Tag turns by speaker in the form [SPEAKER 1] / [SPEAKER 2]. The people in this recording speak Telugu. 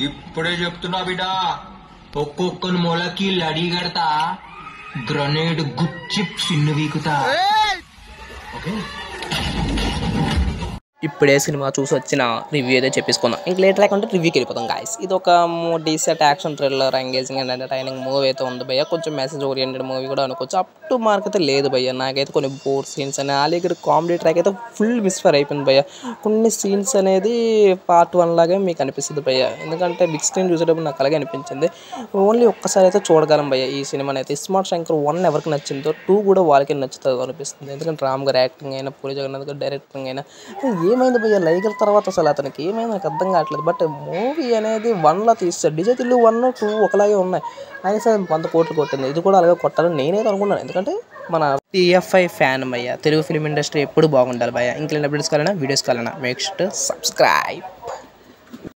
[SPEAKER 1] ఇప్పుడే చెప్తున్నా బిడ్డ, ఒక్కొక్కని మొలకి లడి కడతా, గ్రనేడ్ గుచ్చి చిన్ను వీకుతా. ఓకే,
[SPEAKER 2] ఇప్పుడే సినిమా చూసి వచ్చిన రివ్యూ అయితే చెప్పేసుకుందాం. ఇంక లేటర్ లేకుంటే రివ్యూకి వెళ్ళిపోతాం గాయస్. ఇది ఒక decent action thriller engaging and entertaining movie అయితే ఉంది భయ్య. కొంచెం మెసేజ్ ఓరియంటెడ్ మూవీ కూడా అనుకోవచ్చు. అప్ టు మార్క్ అయితే లేదు భయ్య. నాకైతే కొన్ని బోర్ సీన్స్ అని ఆలిగర్ కామెడీ ట్రాక్ అయితే ఫుల్ మిస్ఫైర్ అయిపోయింది భయ్య. కొన్ని సీన్స్ అనేది పార్ట్ 1 లాగే మీకు అనిపిస్తుంది భయ్య. ఎందుకంటే బిగ్ స్క్రీన్ చూసేటప్పుడు నాకు అలాగే అనిపించింది. ఓన్లీ ఒక్కసారి అయితే చూడగలం భయ్య ఈ సినిమాని అయితే. ఇస్మార్ట్ శంకర్ 1 ఎవరికి నచ్చిందో 2 కూడా వాళ్ళకి నచ్చుతుంది అనిపిస్తుంది. ఎందుకంటే రామ్ గారు యాక్టింగ్ అయినా, పూరి జగన్నాథ్ గారు డైరెక్టింగ్ అయినా ఏమైంది భయ్య లైగర్ తర్వాత అసలు అతనికి ఏమైంది నాకు అర్థం కావట్లేదు. బట్ మూవీ అనేది 1లో తీస్తాడు. డిజే తిల్లు 1, 2 ఒకలాగే ఉన్నాయి. అయినా సరే 100 కోట్లు కొట్టింది. ఇది కూడా అలాగే కొట్టాలని నేనైతే అనుకున్నాను. ఎందుకంటే మన TFI ఫ్యాన్ భయ్య. తెలుగు ఫిలిం ఇండస్ట్రీ ఎప్పుడు బాగుండాలి భయ్య. ఇంకెళ్ళిన అప్డేట్స్ కావాలన్నా, వీడియోస్ కావాలన్నా మేక్ షూర్ టు సబ్స్క్రైబ్.